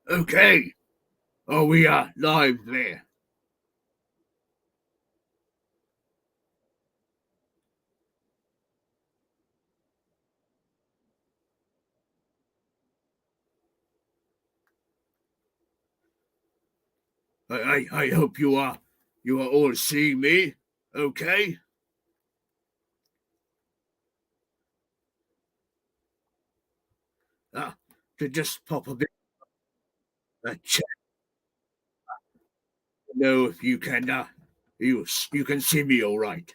Okay. Oh, we are live there. I hope you are all seeing me. Okay. Uh, to just pop a bit chat. Know if you can you can see me all right.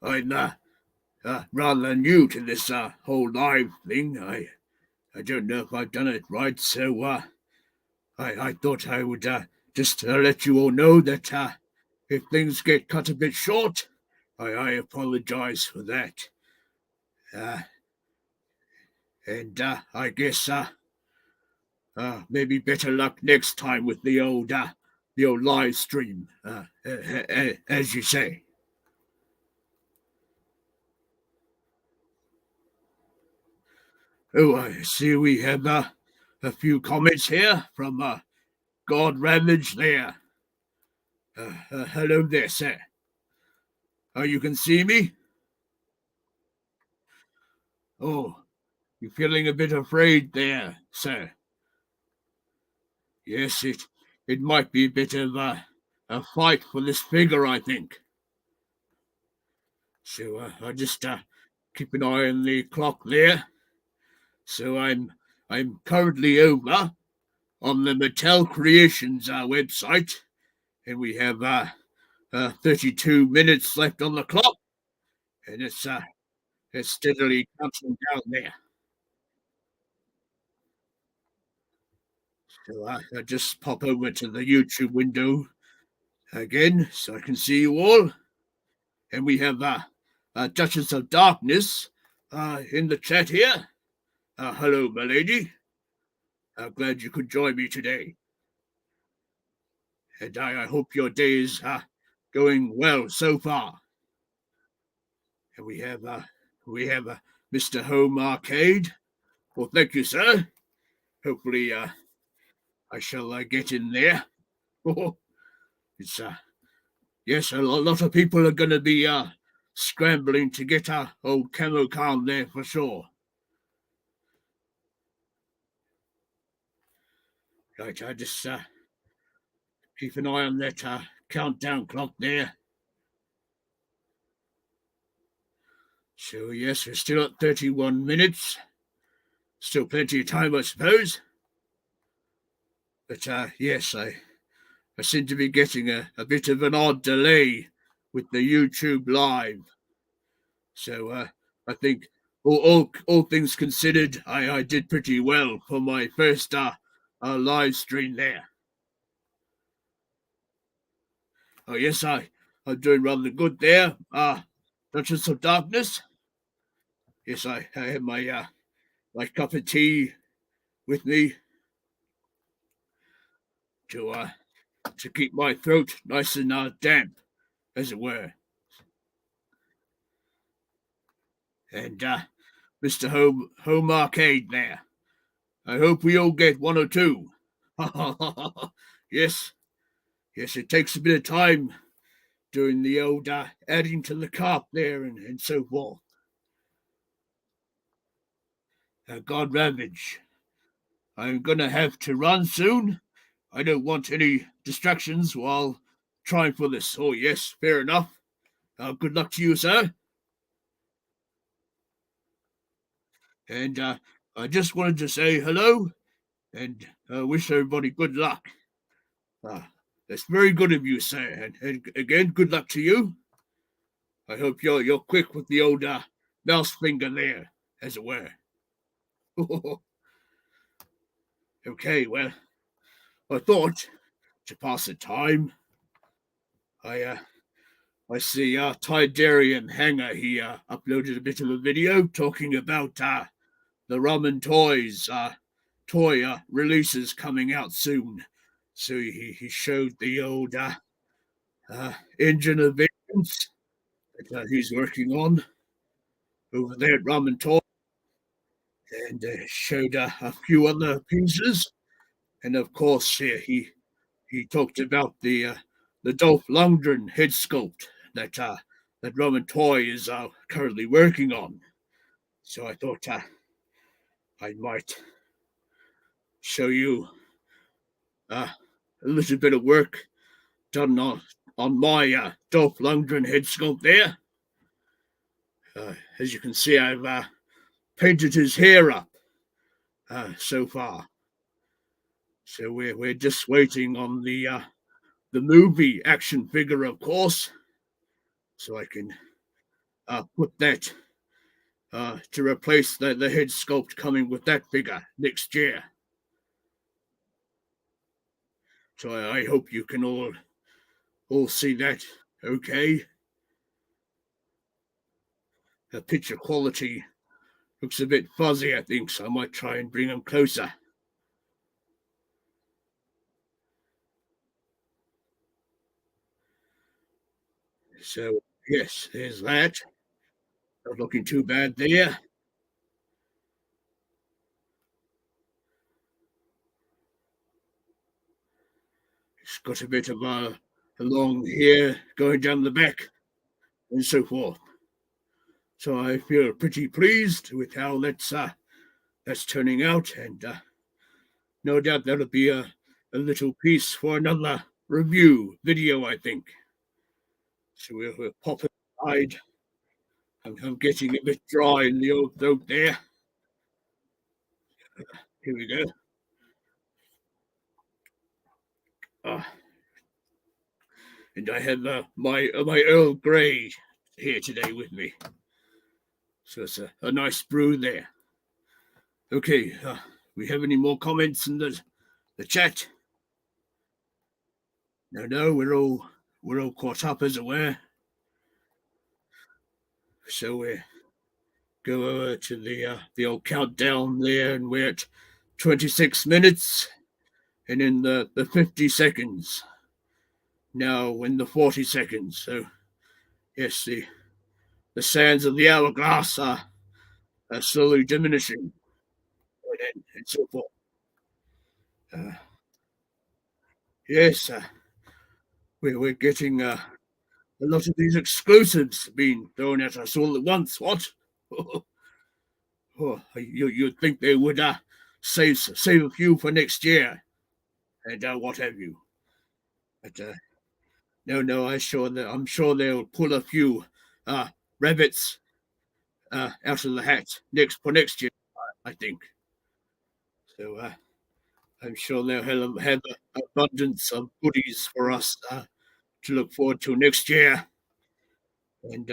I'm rather new to this whole live thing. I don't know if I've done it right, so I thought I would just let you all know that if things get cut a bit short, I apologize for that. Uh, and I guess maybe better luck next time with the old live stream, as you say. Oh, I see we have a few comments here from God Ravage there. Hello there, sir. You can see me? Oh, you're feeling a bit afraid there, sir. Yes, it might be a bit of a fight for this figure, I think. So I just keep an eye on the clock there. So I'm currently over on the Mattel Creations website, and we have 32 minutes left on the clock, and it's steadily counting down there. So I just pop over to the YouTube window again, so I can see you all, and we have Duchess of Darkness in the chat here. Hello, my lady. Glad you could join me today, and I hope your day is going well so far. And we have Mr. Home Arcade. Well, thank you, sir. Hopefully, I shall get in there. It's yes, a lot of people are going to be scrambling to get our old Camo Khan there for sure. Right, I just keep an eye on that countdown clock there. So yes, we're still at 31 minutes. Still plenty of time, I suppose. But yes, I seem to be getting a bit of an odd delay with the YouTube live. So I think all things considered, I did pretty well for my first live stream there. Oh yes, I'm doing rather good there. Duchess of Darkness. Yes, I have my cup of tea with me to to keep my throat nice and damp, as it were. And Mr. Home Arcade there. I hope we all get one or two. Yes, yes, it takes a bit of time doing the old adding to the cart there and so forth. God Ravage, I'm gonna have to run soon. I don't want any distractions while trying for this. Oh, yes, fair enough. Good luck to you, sir. And I just wanted to say hello and wish everybody good luck. Uh, that's very good of you, sir. And again, good luck to you. I hope you're quick with the old mouse finger there, as it were. Okay, well, I thought to pass the time, I I see Tidarian Hanger, he uploaded a bit of a video talking about the Ramen Toys toy releases coming out soon. So he showed the old engine of vengeance that he's working on over there at Ramen Toy, and showed a few other pieces. And of course, he talked about the Dolph Lundgren head sculpt that Ramen Toy is currently working on. So I thought I might show you a little bit of work done on my Dolph Lundgren head sculpt there. As you can see, I've painted his hair up so far. So we're just waiting on the movie action figure, of course, so I can put that to replace the head sculpt coming with that figure next year. So I hope you can all see that okay. The picture quality looks a bit fuzzy, I think, so I might try and bring them closer. So, yes, there's that. Not looking too bad there. It's got a bit of a long hair going down the back and so forth. So I feel pretty pleased with how that's turning out, and no doubt that'll be a little piece for another review video, I think. So we'll pop it aside. I'm getting a bit dry in the old throat there. Here we go. And I have my Earl Grey here today with me. So it's a nice brew there. Okay, we have any more comments in the chat? No, we're all caught up, as it were. So we go over to the old countdown there, and we're at 26 minutes, and in the 50 seconds. Now in the 40 seconds. So yes, the sands of the hourglass are slowly diminishing, and so forth. Yes, we're getting a lot of these exclusives being thrown at us all at once. What? Oh, you'd think they would save a few for next year, and what have you. But no, I'm sure they'll pull a few rabbits out of the hat next year, I think. So I'm sure they'll have an abundance of goodies for us to look forward to next year. And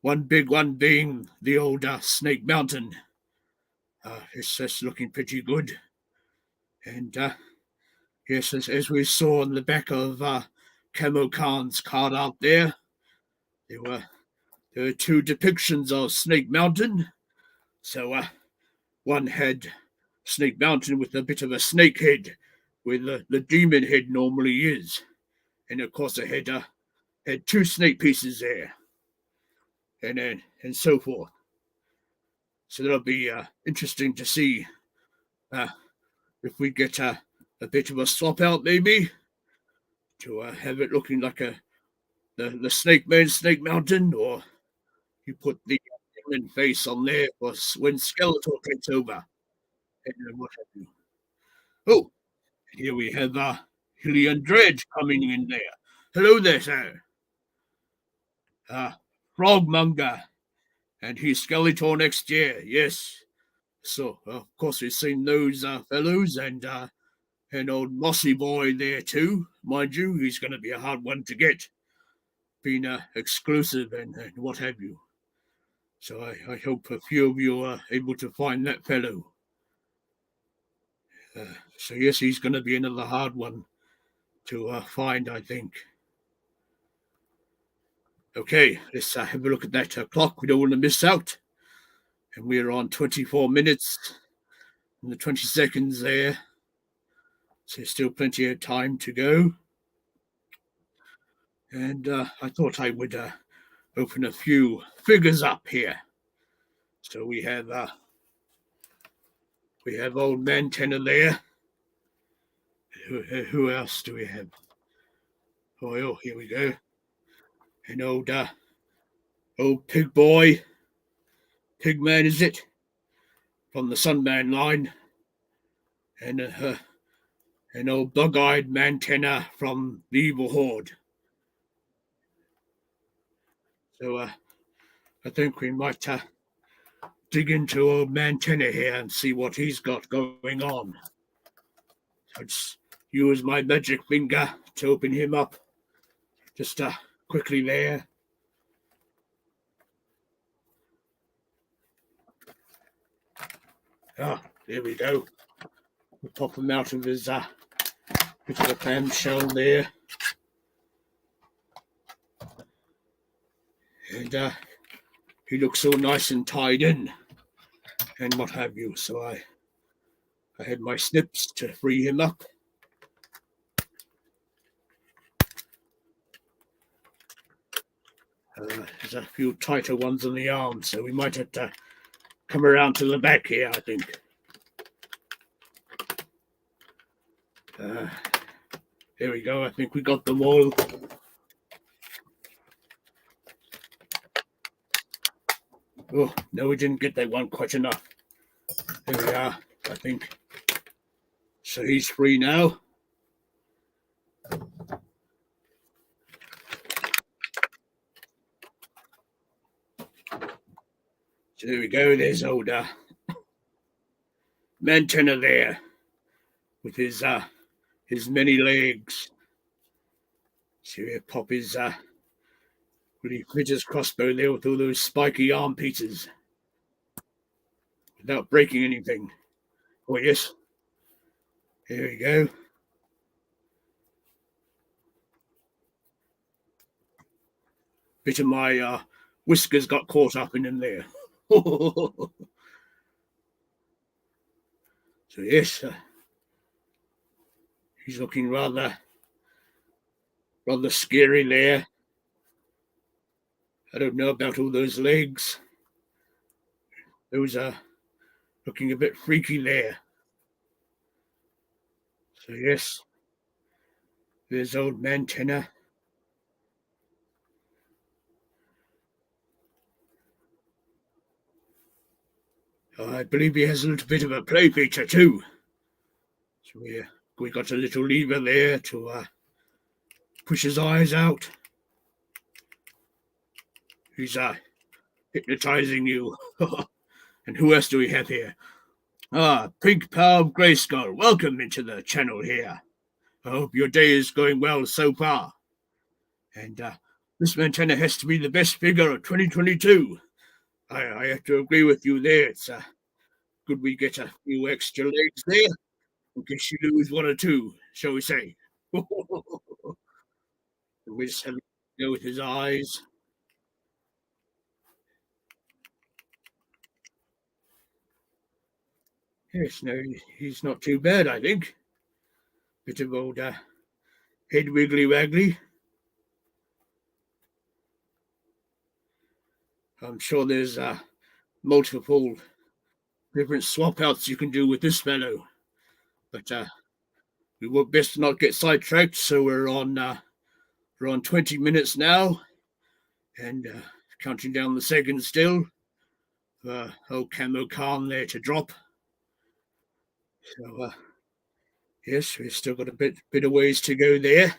one big one being the old Snake Mountain. It's just looking pretty good. And yes, as we saw on the back of Camo Khan's card out there were two depictions of Snake Mountain. So one had Snake Mountain with a bit of a snake head, where the demon head normally is. And of course, it had two snake pieces there, and so forth. So that'll be interesting to see if we get a bit of a swap out, maybe, to have it looking like the Snake Man, Snake Mountain, or you put the demon face on there for when Skeletor takes over, and what have you. Oh, here we have Hillian Dredge coming in there. Hello there, sir. Frogmonger, and he's Skeletor next year, yes. So, of course, we've seen those fellows, and old Mossy Boy there too. Mind you, he's going to be a hard one to get, being exclusive and what have you. So I hope a few of you are able to find that fellow. So yes, he's going to be another hard one to find, I think. Okay, let's have a look at that clock. We don't want to miss out. And we're on 24 minutes and the 20 seconds there. So still plenty of time to go. And I thought I would open a few figures up here. So we have old man Tenor there. Who else do we have? Oh, here we go. An old pig boy, pig man, is it? From the Sunman line. And an old bug-eyed man Tenor from the Evil Horde. So I think we might dig into old man Tenor here and see what he's got going on. I'll just use my magic finger to open him up. Just quickly there. There we go. We'll pop him out of his bit of a clamshell there. And he looks all nice and tied in and what have you. So I had my snips to free him up. There's a few tighter ones on the arm, so we might have to come around to the back here, I think. There we go. I think we got them all. Oh, no, we didn't get that one quite enough. There we are, I think. So he's free now. So there we go. There's old man Tenor there with his many legs. So we pop his really Purchas crossbow there with all those spiky arm pieces without breaking anything. Oh yes. There we go. Bit of my whiskers got caught up in him there. So yes, he's looking rather scary there. I don't know about all those legs. Those are looking a bit freaky there. So yes, there's old man Tenor. I believe he has a little bit of a play feature too. So we got a little lever there to push his eyes out. He's hypnotizing you. And who else do we have here? Pink Power Grayskull. Welcome into the channel here. I hope your day is going well so far. And this man Tenor has to be the best figure of 2022. I have to agree with you there. It's good we get a few extra legs there in case you lose one or two, shall we say. We just have to go with his eyes. Yes, no, he's not too bad, I think. Bit of old head wiggly waggly. I'm sure there's multiple different swap outs you can do with this fellow. But we will best not get sidetracked, so we're on 20 minutes now, and counting down the seconds still. Old Camo Khan there to drop. So yes, we've still got a bit of ways to go there.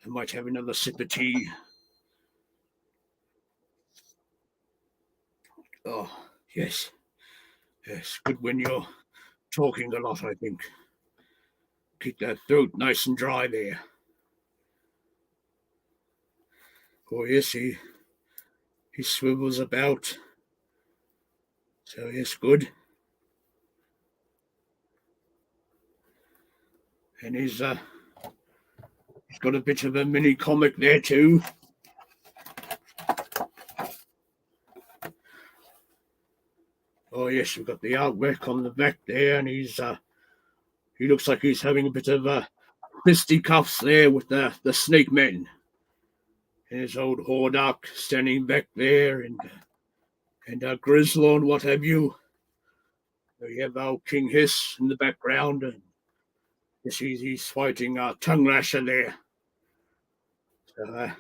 I might have another sip of tea. Oh, yes. Yes, good when you're talking a lot, I think. Keep that throat nice and dry there. Oh, yes, he swivels about. So, yes, good. And he's got a bit of a mini comic there, too. Oh yes, we've got the artwork on the back there, and he looks like he's having a bit of fisticuffs there with the snake men. And his old Hordak standing back there, and Grizzle and what have you. We have our King Hissss in the background, and yes, he's fighting Tongue Lasher there. So,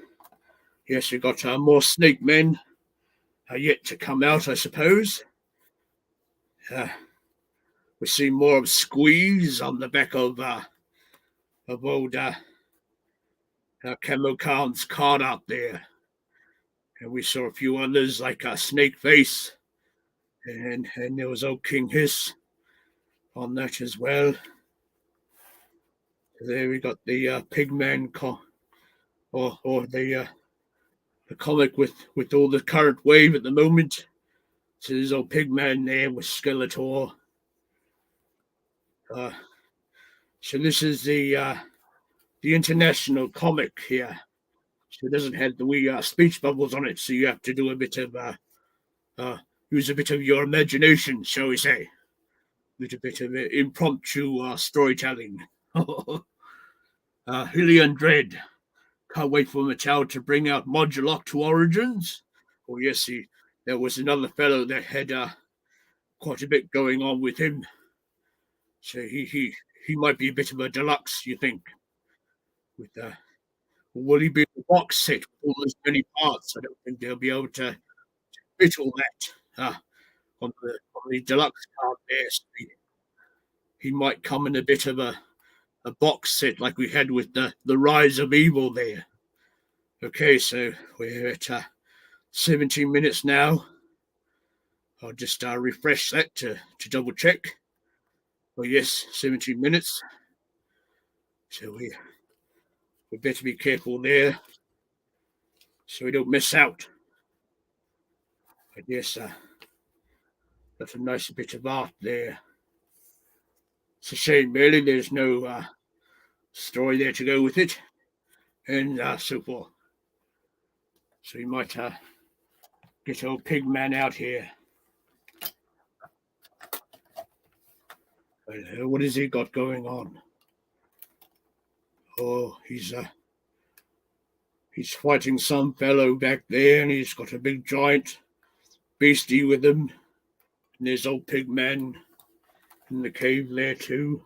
yes, we've got more snake men yet to come out, I suppose. We see more of Squeeze on the back of old Camo Khan's card out there. And we saw a few others like Snake Face, and there was old King Hissss on that as well. There we got the Pigman or the comic with all the current wave at the moment. So there's old Pigman there with Skeletor. So this is the international comic here. So it doesn't have the wee speech bubbles on it, so you have to do a bit of use a bit of your imagination, shall we say? With a bit of impromptu storytelling. Hillian Dread. Can't wait for Mattel to bring out Modulock to Origins. Oh yes, there was another fellow that had quite a bit going on with him. So he might be a bit of a deluxe, you think? With will he be a box set with all those many parts? I don't think they'll be able to fit all that on the deluxe card there. So he might come in a bit of a box set like we had with the Rise of Evil there. Okay, so we're at 17 minutes now. I'll just refresh that to double check. Oh yes, 17 minutes. So we better be careful there so we don't miss out. But yes, that's a nice bit of art there. It's a shame, really, there's no story there to go with it, and so forth. So you might get old Pigman out here. What has he got going on? Oh, he's fighting some fellow back there, and he's got a big giant beastie with him. And there's old Pigman in the cave there too.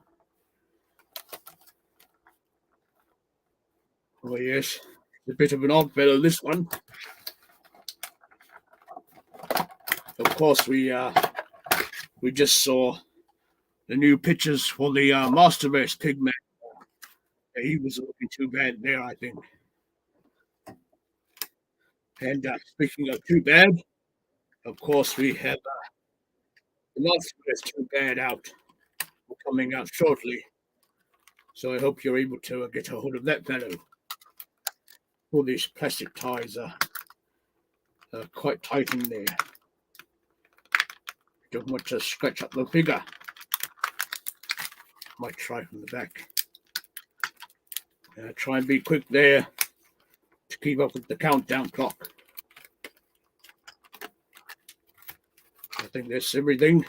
Oh yes, a bit of an odd fellow, this one. Of course, we just saw the new pictures for the Masterverse Pigman. He was looking too bad there, I think. And speaking of too bad, of course, we have the Masterverse Too Bad out, coming out shortly. So I hope you're able to get a hold of that fellow. All these plastic ties are quite tight in there. Don't want to scratch up the figure. Might try from the back. Try and be quick there to keep up with the countdown clock. I think that's everything.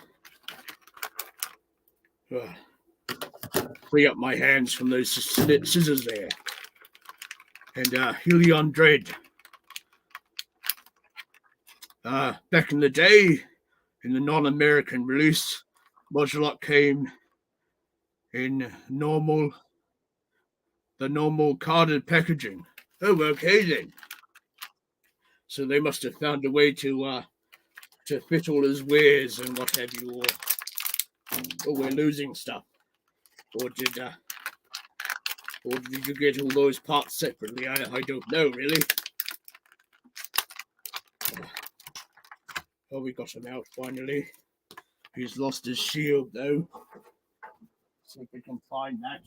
Free up my hands from those scissors there. And Helion Dread. Back in the day, in the non-American release, Modulock came in the normal carded packaging. Oh, okay then. So they must have found a way to fit all his wares and what have you, or we're losing stuff, or did you get all those parts separately? I don't know really. Oh, we got him out finally. He's lost his shield though. See if we can find that.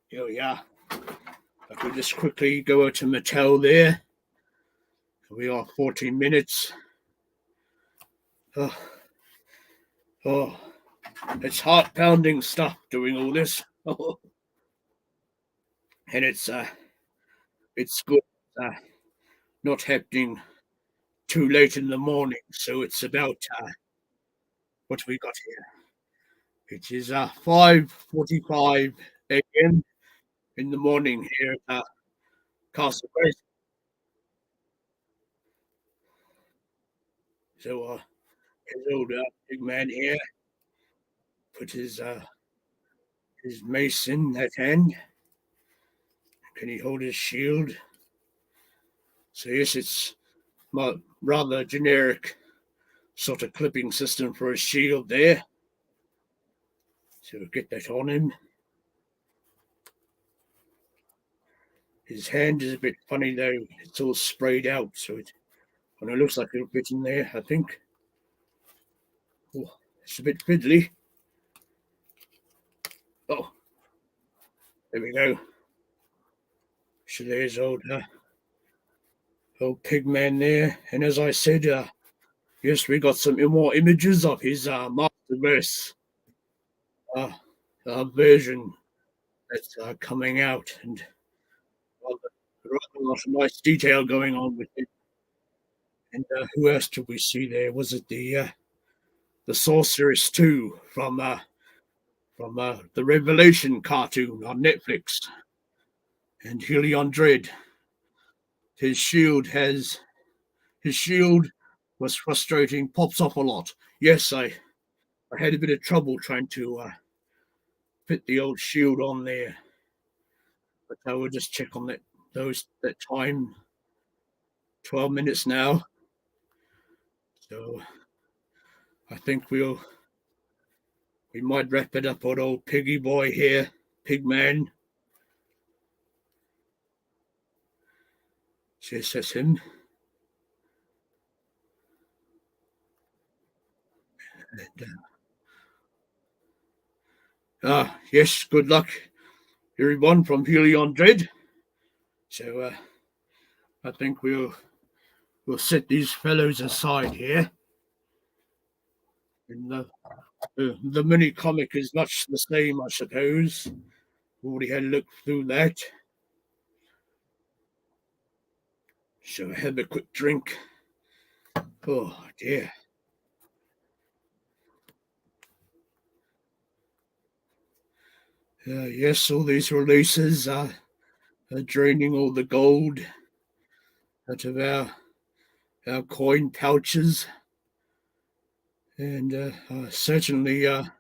Here we are. I could just quickly go over to Mattel there. We are 14 minutes. Oh, it's heart-pounding stuff doing all this. And it's good. Not happening too late in the morning, so it's about what we got here. It is 5:45 a.m. in the morning here at Castle Grace. So his old big man here put his mace in that hand. Can he hold his shield? So yes, it's rather generic sort of clipping system for a shield there. So we'll get that on him. His hand is a bit funny though. It's all sprayed out, so it looks like it'll fit in there, I think. Oh, it's a bit fiddly. Oh, there we go. So there's old pig man there. And as I said, yes, we got some more images of his Masterverse version that's coming out, and rather a lot of nice detail going on with it. And who else did we see there? Was it the Sorceress too from the Revelation cartoon on Netflix? And Helion Dread. His shield was frustrating, pops off a lot. Yes, I had a bit of trouble trying to fit the old shield on there, but I will just check on that time. 12 minutes now, so I think we might wrap it up on old piggy boy here, pig man. Yes, that's him. And, yes, good luck, everyone from Helion Dread. So I think we'll set these fellows aside here. And the mini comic is much the same, I suppose. Already had a look through that. So have a quick drink. Oh dear. Yes, all these releases are draining all the gold out of our coin pouches. And certainly the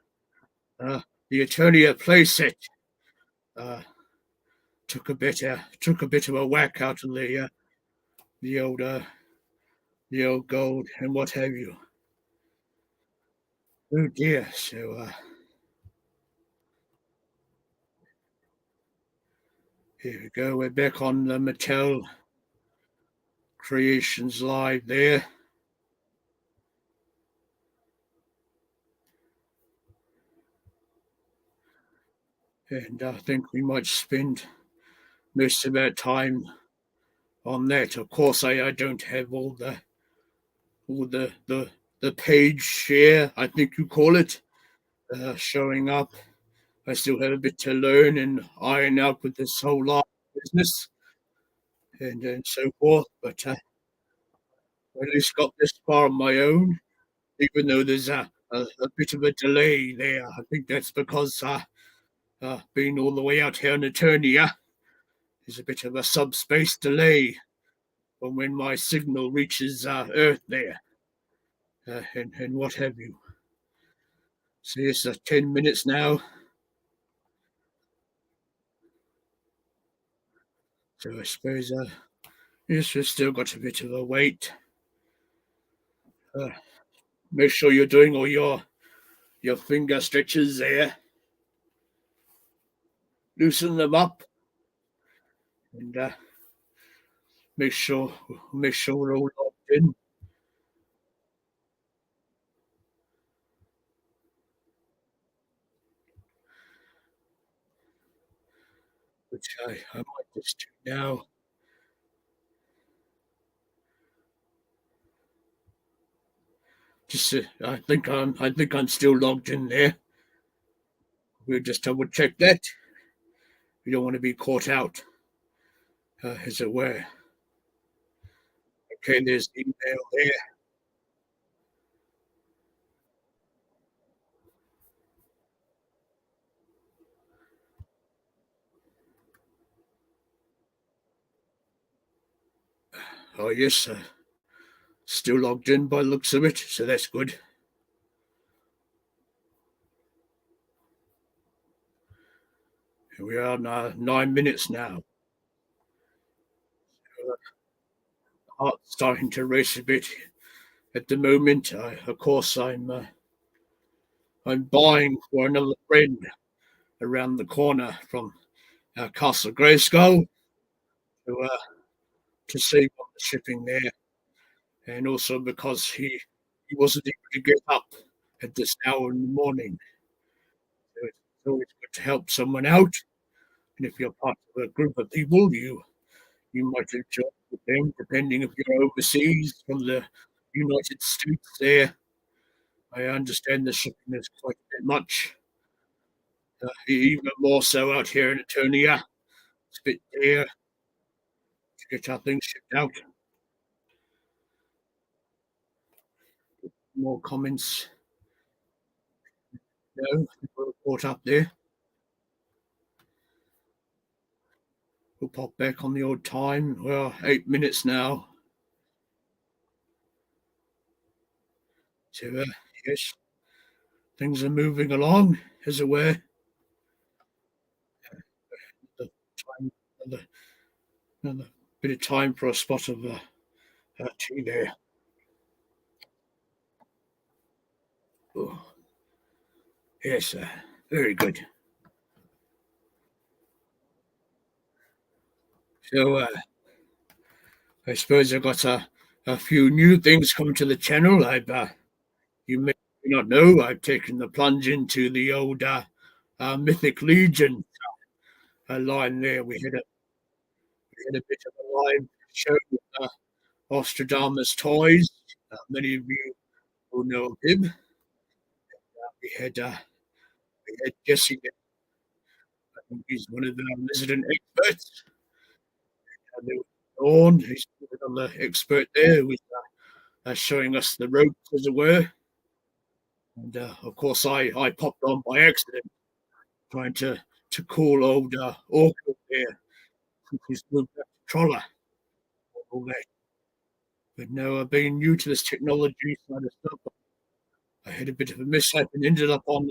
Eternia playset took a bit of a whack out of the old gold and what have you. Oh dear. So here we go. We're back on the Mattel Creations Live there. And I think we might spend most of our time on that. Of course, I don't have all the page share, I think you call it, showing up. I still have a bit to learn and iron out with this whole live business and so forth. But I at least got this far on my own, even though there's a bit of a delay there. I think that's because being all the way out here in Eternia, there's a bit of a subspace delay from when my signal reaches Earth there, and what have you. So it's 10 minutes now. So I suppose yes, we've still got a bit of a wait. Make sure you're doing all your finger stretches there. Loosen them up and make sure we're all locked in. Which I might just do now. Just I think I'm still logged in there. We'll just double check that. We don't want to be caught out, as it were. Okay, there's the email there. Oh, yes, still logged in by the looks of it, so that's good. Here we are now, 9 minutes now. Heart's starting to race a bit at the moment. Of course, I'm buying for another friend around the corner from Castle Grayskull to uh, to save on the shipping there, and also because he wasn't able to get up at this hour in the morning. So it's always good to help someone out, and if you're part of a group of people, you might enjoy the thing, depending if you're overseas from the United States. There, I understand the shipping is quite a bit much. Even more so out here in Eternia. It's a bit dear to get our things shipped out. More comments. No, we're caught up there. We'll pop back on the old time. Well, 8 minutes now. So, yes, things are moving along, as it were. The time, another, another bit of time for a spot of tea there. Oh, yes, very good. So, I suppose I've got a few new things coming to the channel. You may not know, I've taken the plunge into the old Mythic Legion line there. We had a bit of a live show with Ostradamus Toys. Many of you will know of him. We had Jesse. I think he's one of the resident experts. There was Dawn, he's another expert there, who was showing us the ropes, as it were. And of course, I popped on by accident, trying to call old Orchid there, since he's moved back to Troller. All that. But no, being new to this technology side of stuff, I had a bit of a mishap and ended up on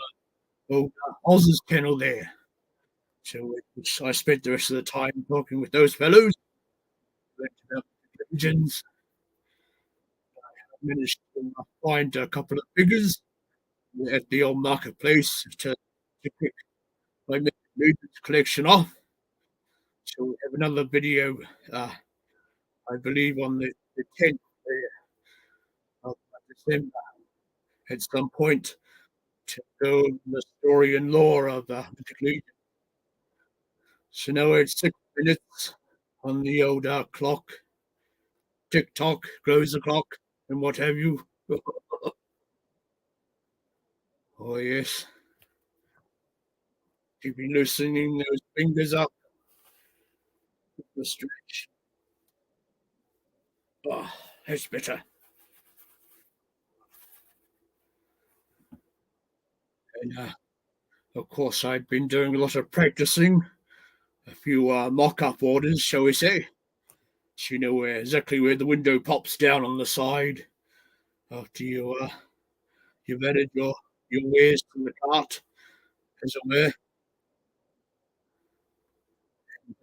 the old Oz's kennel there. So I spent the rest of the time talking with those fellows, learned about the religions. I managed to find a couple of figures at the old marketplace to pick my Legends collection off. So we have another video, I believe, on the 10th of December at some point to go over the story and lore of Mythic Legion. So now we're at 6 minutes on the old clock. TikTok grows the clock and what have you. Oh, yes. Keep loosening those fingers up. The stretch. Oh, that's better. And of course, I'd been doing a lot of practicing, a few mock-up orders, shall we say. So you know exactly where the window pops down on the side after you've added your wares to the cart, as it were. And,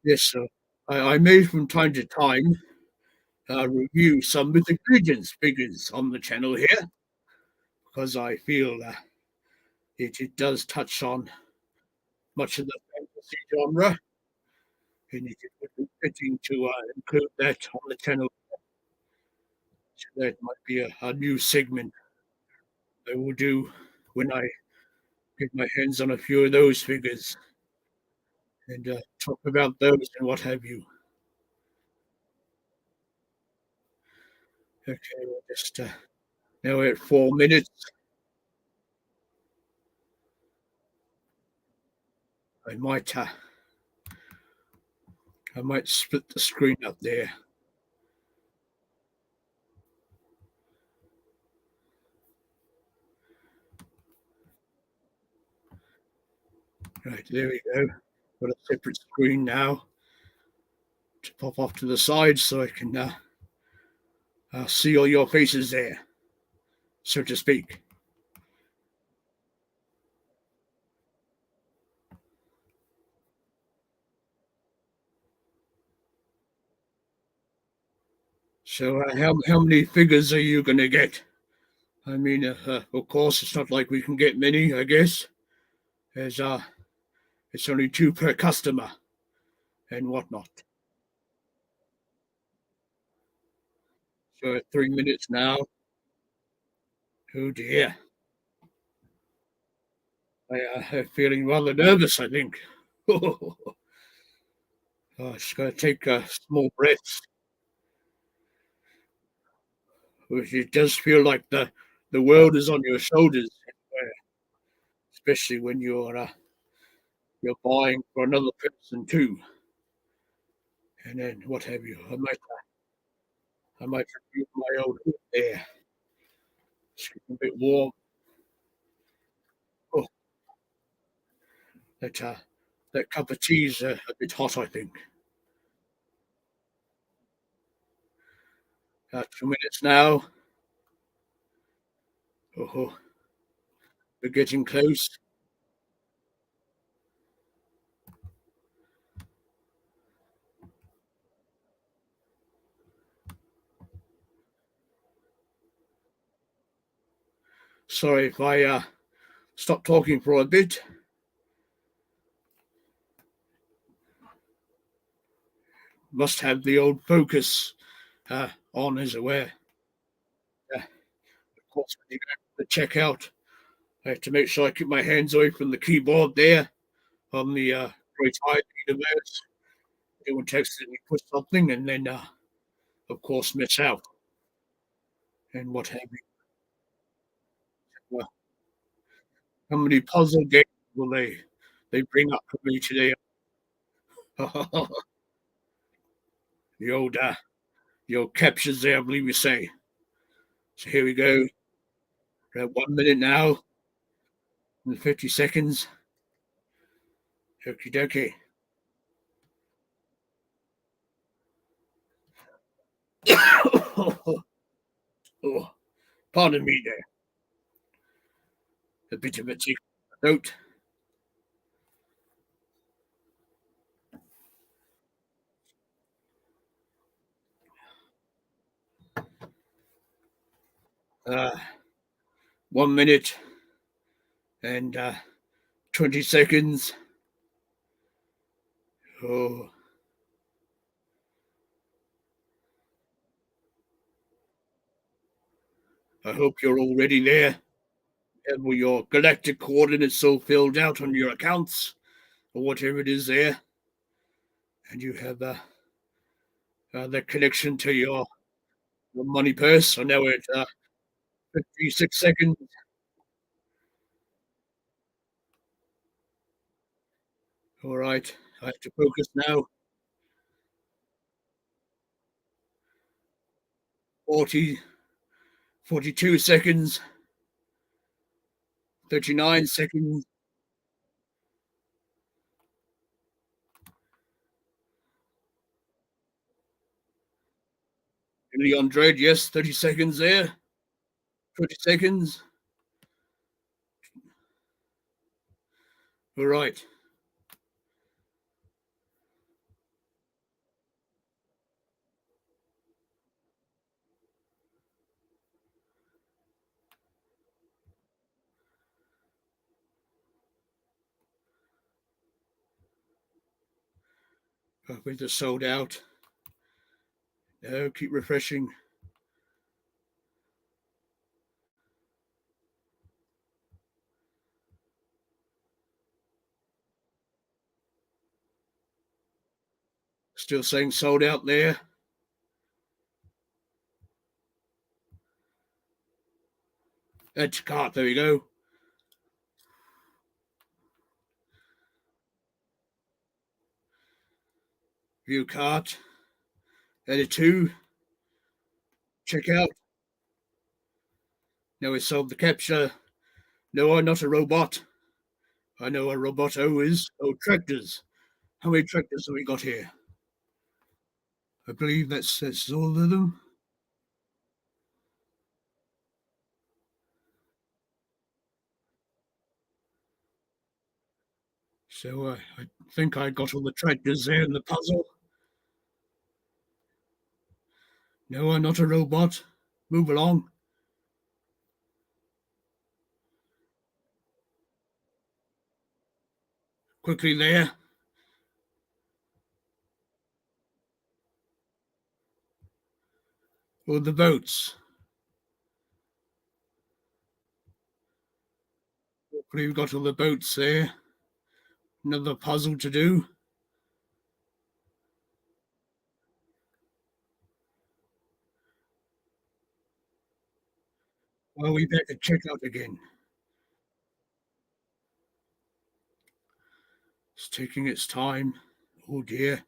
yes, so I may from time to time review some Mythic Legions figures on the channel here because I feel it does touch on much of the fantasy genre, and it would be fitting to include that on the channel. So that might be a new segment I will do when I get my hands on a few of those figures and talk about those and what have you. Okay, we'll just now we're at 4 minutes. I might I might split the screen up there. Right, there we go. Got a separate screen now to pop off to the side so I can see all your faces there, so to speak. So how many figures are you going to get? I mean, of course, it's not like we can get many, I guess. There's it's only two per customer and whatnot. So 3 minutes now. Oh dear. I'm feeling rather nervous, I think. Oh, just got to take small breaths. It does feel like the world is on your shoulders, especially when you're buying for another person too. And then what have you? I might remove my old hood there. It's getting a bit warm. Oh, that cup of tea's a bit hot, I think. 2 minutes now. Oh, we're getting close. Sorry if I stop talking for a bit. Must have the old focus on, as it were. Of course, when you go to the checkout, I have to make sure I keep my hands away from the keyboard there on the right side universe. It will accidentally push something and then, of course, miss out and what have you. Well, how many puzzle games will they bring up for me today? the old uh, the old captures there, I believe you say. So here we go. We're at 1 minute now and 50 seconds. Okie dokie. Oh, pardon me there. A bit of a tick note. Uh, 1 minute and 20 seconds. Oh, I hope you're already there. Have all your galactic coordinates all filled out on your accounts or whatever it is there, and you have the connection to your money purse. So now we're at 56 seconds. All right, I have to focus now. 40, 42 seconds, 39 seconds, Leon Dredd, yes, 30 seconds there, 20 seconds. All right. We just sold out. No, keep refreshing. Still saying sold out there. Add to cart. There we go. View cart. Added to. Check out. Now we solved the capture. No, I'm not a robot. I know a roboto is. Oh, tractors. How many tractors have we got here? I believe that's all of them. So I think I got all the tractors there in the puzzle. No, I'm not a robot. Move along. Quickly there. All the boats. Hopefully we've got all the boats there. Another puzzle to do. Well, we better check out again. It's taking its time. Oh dear.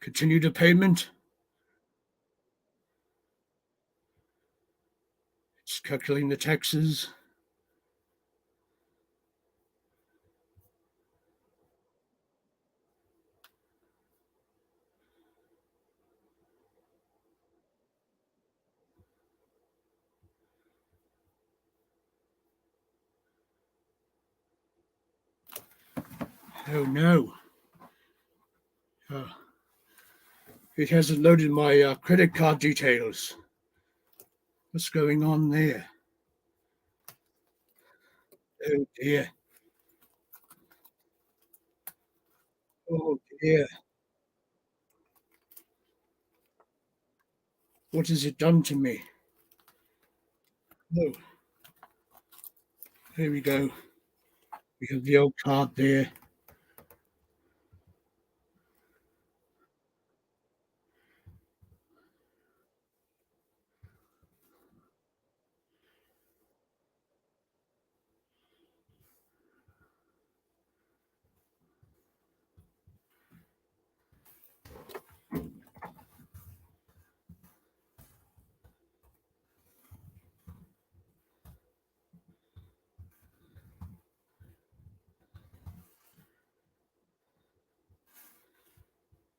Continue the payment. It's calculating the taxes. Oh no. Uh, it hasn't loaded my credit card details. What's going on there? Oh dear. Oh dear. What has it done to me? Oh, here we go. We have the old card there.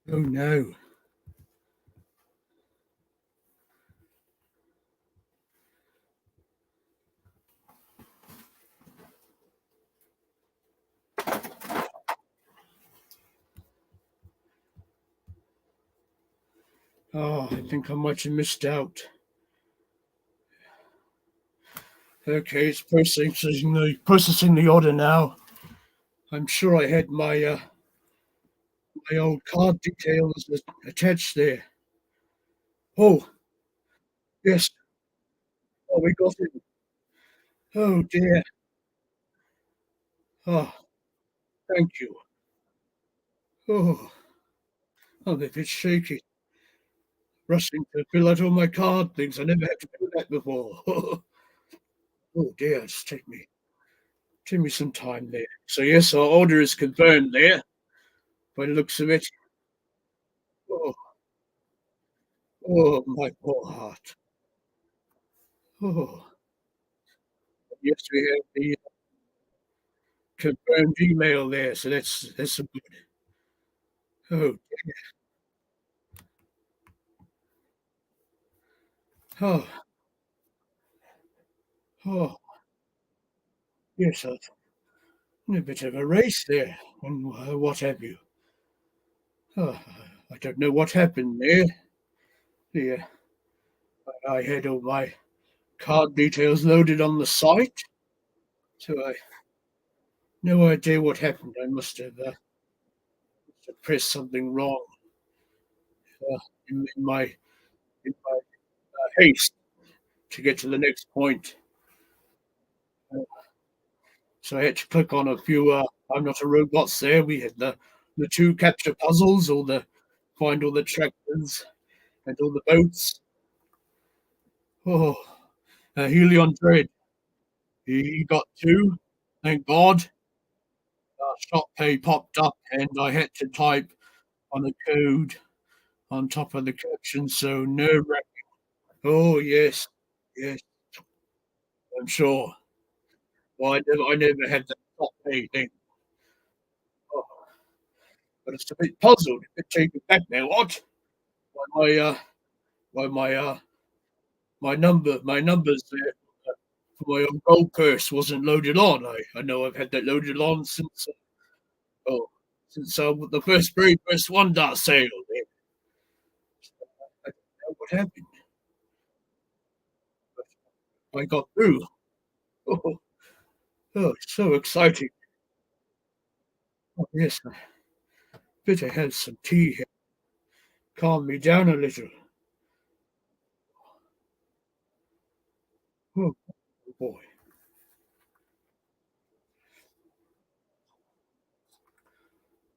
Oh no. Oh, I think I might have missed out. Okay, it's processing the order now. I'm sure I had my old card details attached there. Oh, yes. Oh, we got it. Oh dear. Oh, thank you. Oh, I'm a bit shaky. Rushing to fill out all my card things. I never had to do that before. Oh dear, it's take me some time there. So yes, our order is confirmed there by the looks of it. Oh, oh, my poor heart. Oh, yes, we have the confirmed email there, so that's a good. Oh, oh, oh, yes, a bit of a race there, and what have you. Oh, I don't know what happened there. Yeah, I had all my card details loaded on the site, so I no idea what happened. I must have pressed something wrong uh, in my haste to get to the next point. Uh, so I had to click on a few. I'm not a robots. There we had the two capture puzzles, all the find all the tractors and all the boats. Oh, Helion Dread. He got two. Thank God. Shop pay popped up, and I had to type on a code on top of the caption. So nerve wracking. Oh yes, yes, I'm sure. Well, I never had that top pay thing. Oh, but it's a bit puzzled, a bit taken back now. What? Why why my numbers there for my own gold purse wasn't loaded on. I know I've had that loaded on since oh since the very first one dot sale. There. I don't know what happened. But I got through. Oh, oh, it's so exciting. Oh, yes, I better have some tea here. Calm me down a little. Oh boy,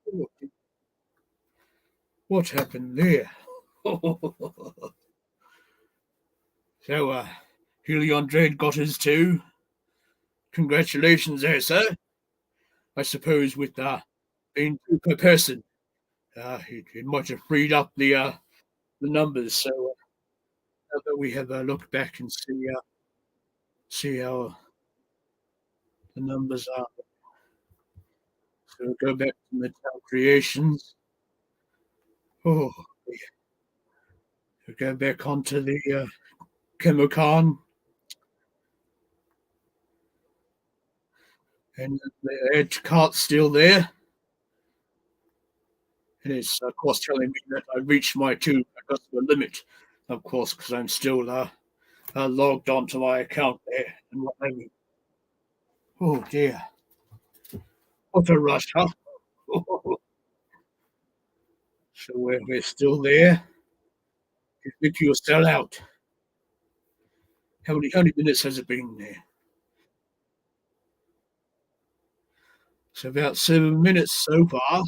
what, what happened there? So, Helion Dread got his too. Congratulations there, sir. I suppose with being two per person, it might have freed up the numbers. So, how about we have a look back and see how the numbers are. So, we'll go back to Mattel Creations. Oh, we'll go back onto the Camo Khan, and the edge cart's still there. And it's, of course, telling me that I reached my two customer limit, of course, because I'm still logged onto my account there and what have you. Oh dear, what a rush, huh? So we're still there. You think you'll sell out? How many minutes has it been there? It's about 7 minutes so far.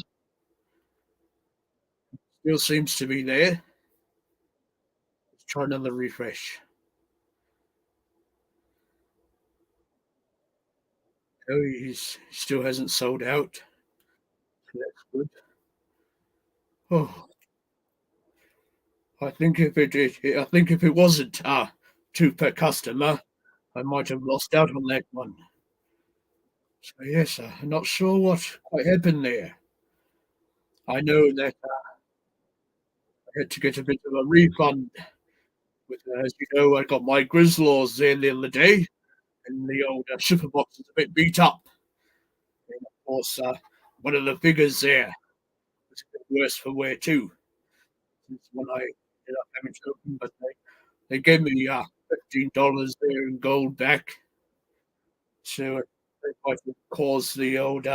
Still seems to be there. Let's try another refresh. Oh, he still hasn't sold out. So that's good. Oh, I think if it wasn't two per customer, I might have lost out on that one. So yes, I'm not sure what quite happened there. I know that I had to get a bit of a refund. With, as you know, I got my Grizzlaws there the other day, and the old shipper box is a bit beat up. And of course, one of the figures there was a bit worse for wear too. Since when I ended up having to open, but they gave me $15 there in gold back, so it might have caused the old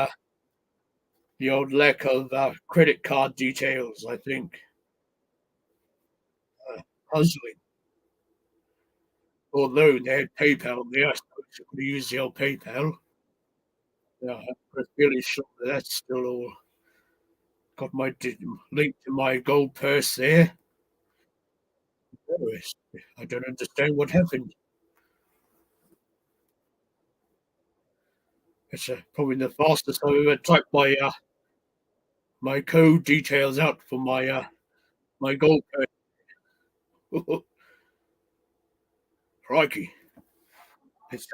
lack of credit card details. I think puzzling. Although they had PayPal there, I suppose you could use the old PayPal. Yeah, I'm fairly sure that's still all got my link to my gold purse there. Anyways, I don't understand what happened. It's probably the fastest I've ever typed my code details out for my gold purse. Crikey! It's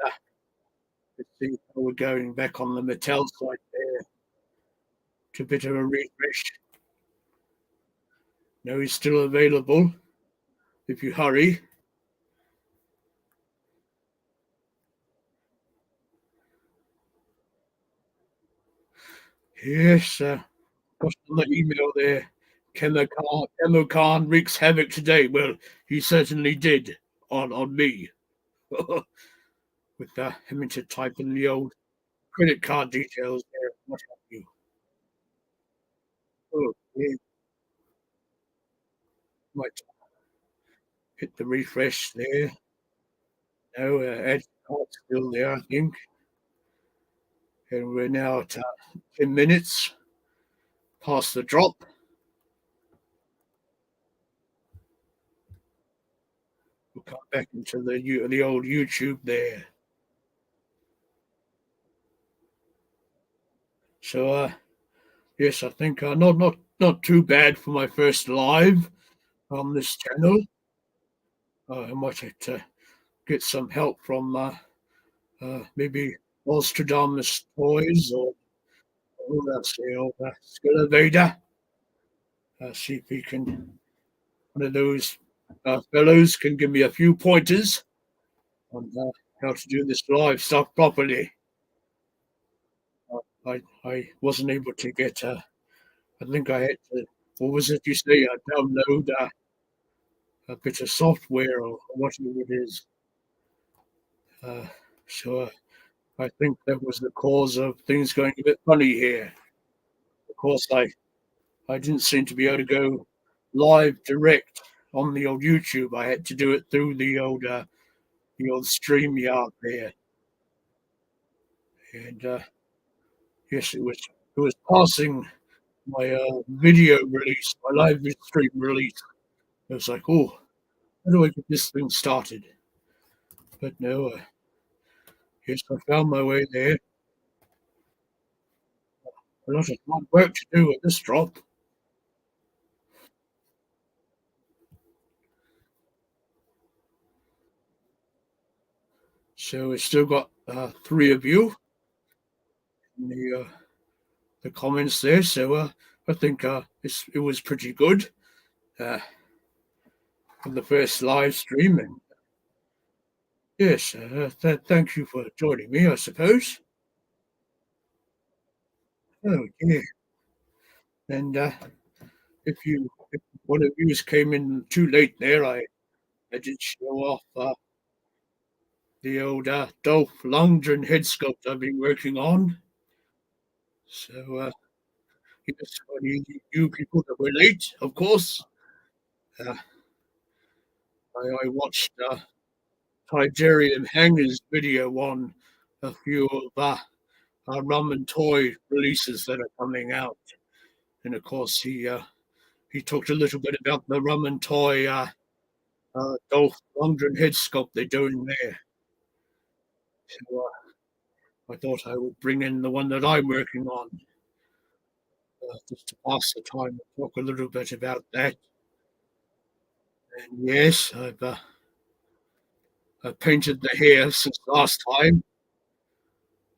let's see how we're going back on the Mattel site there. To a bit of a refresh. No, he's still available if you hurry. Yes, got on the email there. Camo Khan wreaks havoc today. Well, he certainly did on me. With having to type in the old credit card details there. What have you? Oh, yeah, might hit the refresh there. No, Edge card's still there, I think. And we're now at 10 minutes past the drop. We'll come back into the old YouTube there. So, yes, I think not too bad for my first live on this channel. I might have to get some help from maybe Nostradamus Toys or that's the old Skelevator. See if he can, one of those fellows can give me a few pointers on how to do this live stuff properly. I wasn't able to get, I think I had to, what was it you say, download a bit of software or whatever it is. Uh, so I think that was the cause of things going a bit funny here. Of course, I didn't seem to be able to go live direct on the old YouTube. I had to do it through the old StreamYard there. And yes, it was passing my video release, my live stream release. I was like, oh, how do I get this thing started? But no, yes, I found my way there. A lot of hard work to do with this drop. So we still got 3 of you in the comments there. So I think it was pretty good for the first live stream. And yes, thank you for joining me, I suppose. Oh, yeah. And if one of you came in too late there, I did show off the old Dolph Lundgren head sculpt I've been working on. So yes, for you people that were late, of course, I watched Tigerian Hanger's video on a few of rum and toy releases that are coming out, and of course he talked a little bit about the rum and toy Dolph Lundgren head sculpt they're doing there. So I thought I would bring in the one that I'm working on just to pass the time and talk a little bit about that. And yes, I've painted the hair since last time,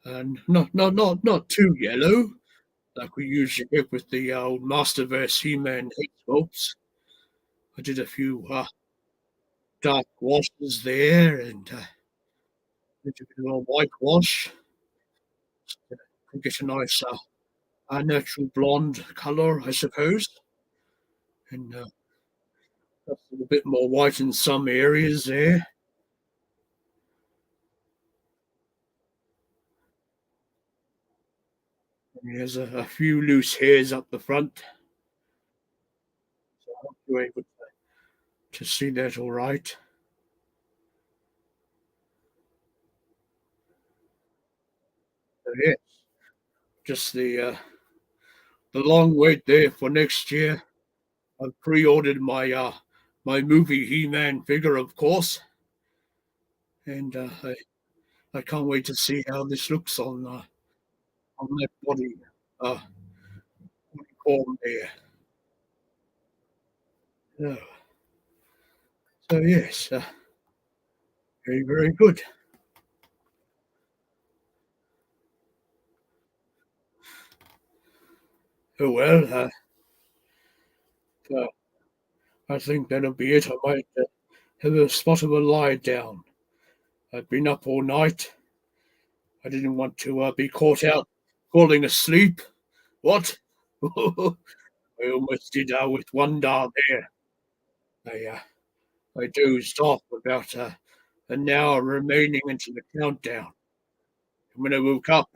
and not too yellow like we usually get with the old Masterverse He-Man head sculpts. I did a few dark washes there and a little whitewash to get a nice natural blonde color, I suppose, and a little bit more white in some areas there. And there's a few loose hairs up the front, so I hope you're able to see that all right. So, yeah, just the long wait there for next year. I've pre-ordered my movie He-Man figure, of course, and I can't wait to see how this looks on that body form there. So, so yes, very very good. Oh well, uh, I think that'll be it. I might have a spot of a lie down. I've been up all night. I didn't want to be caught out falling asleep. What? I almost did with one dar there. I dozed off about an hour remaining into the countdown. And when I woke up,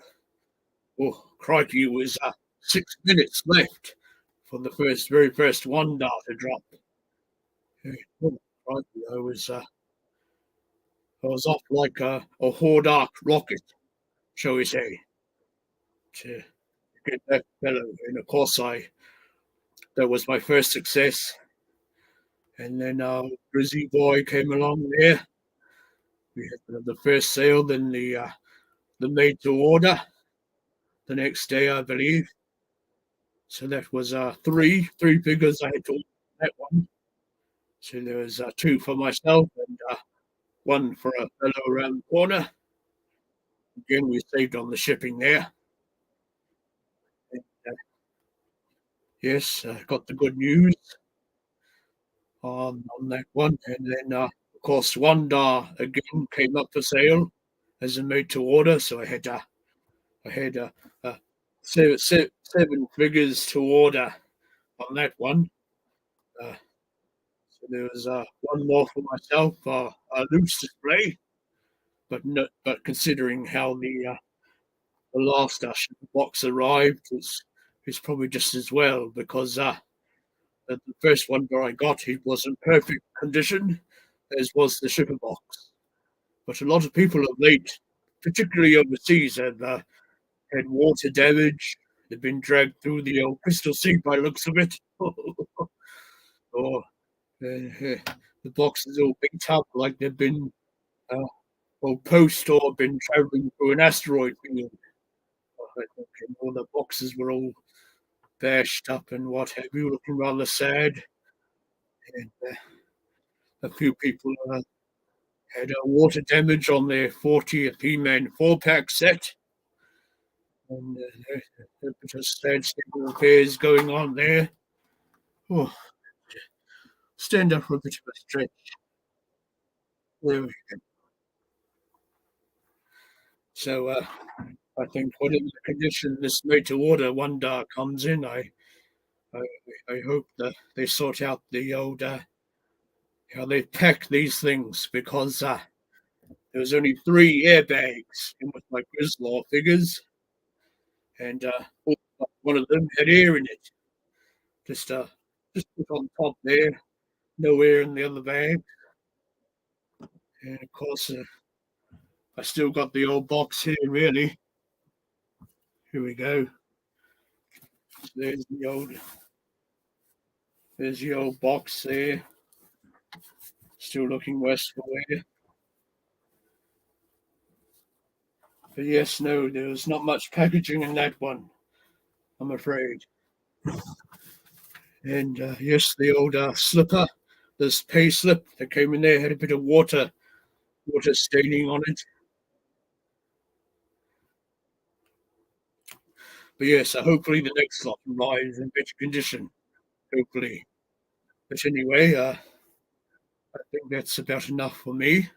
oh crikey, it was 6 minutes left for the very first one dar to drop. Oh, crikey, I was off like a Hordak rocket, shall we say, to get that fellow. And of course, that was my first success. And then Brizzy Boy came along there. We had the first sale, then the made to order the next day, I believe. So that was three figures I had to order that one. So there was two for myself and one for a fellow around the corner. Again, we saved on the shipping there. And, yes, got the good news on that one. And then, of course, one again came up for sale as a made to order. So I had uh, seven figures to order on that one. Uh, so there was one more for myself, a loose display, but but considering how the last box arrived, it's probably just as well because the first one that I got, it was in perfect condition, as was the shipper box. But a lot of people of late, particularly overseas, have had water damage. They've been dragged through the old crystal sea by the looks of it. Or the box is all beat up like they've been uh, or post or been traveling through an asteroid field. I think all the boxes were all bashed up and what have you, looking rather sad. And a few people had water damage on their 40th He-Man 4-pack set. And a bit of sad state of affairs going on there. Oh, stand up for a bit of a stretch. There we go. So I think whatever the condition this made to order one comes in, I, I hope that they sort out the old how they pack these things because there was only 3 airbags in with my Grislaw figures, and one of them had air in it. Just just put on top there, no air in the other bag. And of course, I still got the old box here. Really, here we go. There's the old box there. Still looking worse for wear. But yes, no, there was not much packaging in that one, I'm afraid. And yes, the old slipper, this pay slip that came in there had a bit of water staining on it. But yes, hopefully the next lot arrives in better condition. Hopefully. But anyway, I think that's about enough for me.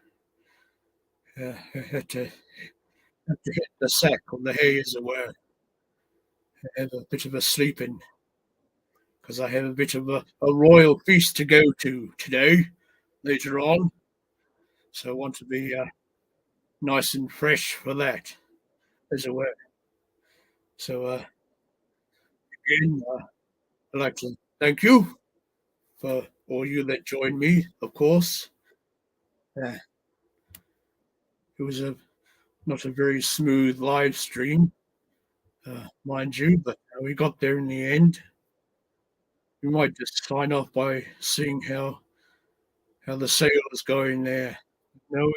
I had to hit the sack on the hay, as it were. I have a bit of a sleep in because I have a bit of a royal feast to go to today, later on. So I want to be nice and fresh for that, as it were. So again, I'd like to thank you for all you that joined me, of course. Uh, it was not a very smooth live stream, mind you, but we got there in the end. We might just sign off by seeing how the sale is going there. No,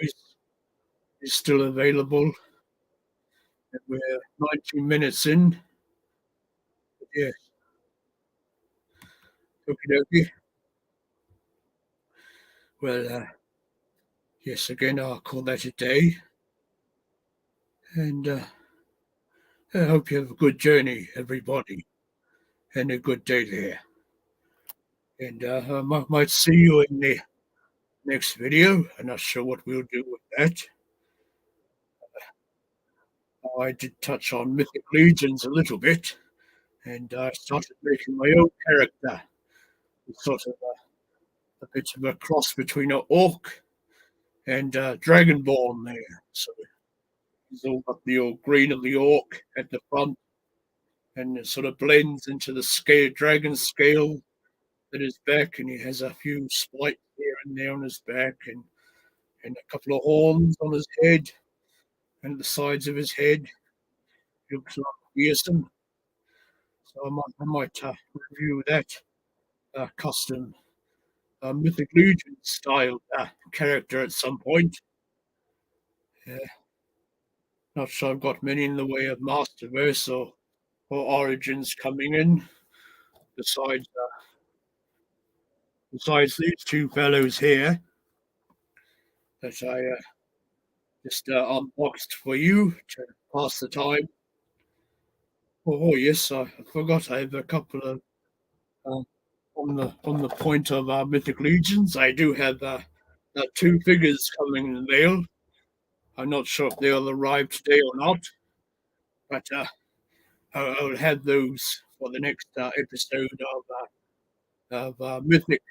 is still available. And we're 19 minutes in. Yes, okie dokie. Well, yes, again, I'll call that a day. And I hope you have a good journey, everybody, and a good day there. And I might see you in the next video. I'm not sure what we'll do with that. I did touch on Mythic Legions a little bit, and I started making my own character. It's sort of a bit of a cross between an orc and Dragonborn there. So he's all got the old green of the orc at the front, and it sort of blends into the dragon scale at his back, and he has a few spikes here and there on his back, and a couple of horns on his head, and the sides of his head. He looks like fearsome. So I might review that custom Mythic Legion style character at some point. Not sure I've got many in the way of Masterverse or Origins coming in. Besides, besides these two fellows here that I just unboxed for you to pass the time. Oh yes, I forgot. I have a couple of uh, on the point of Mythic Legions. I do have two figures coming in the mail. I'm not sure if they'll arrive today or not, but I'll have those for the next episode of Mythic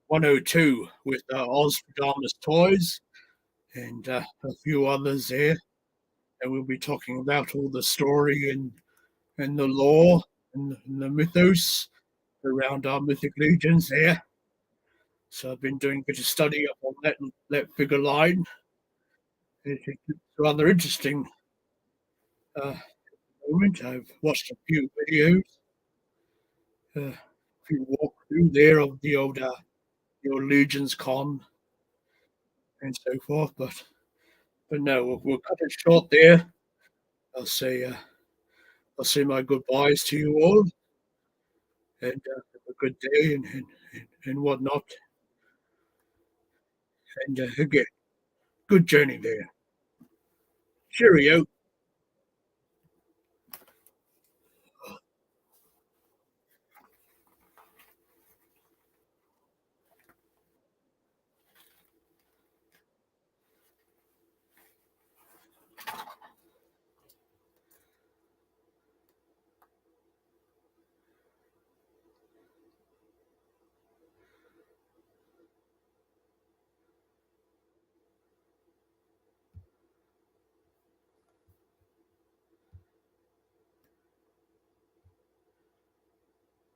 102 with Oz Pajamas Toys and a few others there. And we'll be talking about all the story and the lore and the mythos around our Mythic Legions there. So I've been doing a bit of study up on that figure line. It's rather interesting moment. I've watched a few videos, a few walkthrough there of the old Legions Con and so forth. But no, we'll cut it short there. I'll say uh, I'll say my goodbyes to you all, and have a good day and whatnot. And again, good journey there. Cheerio.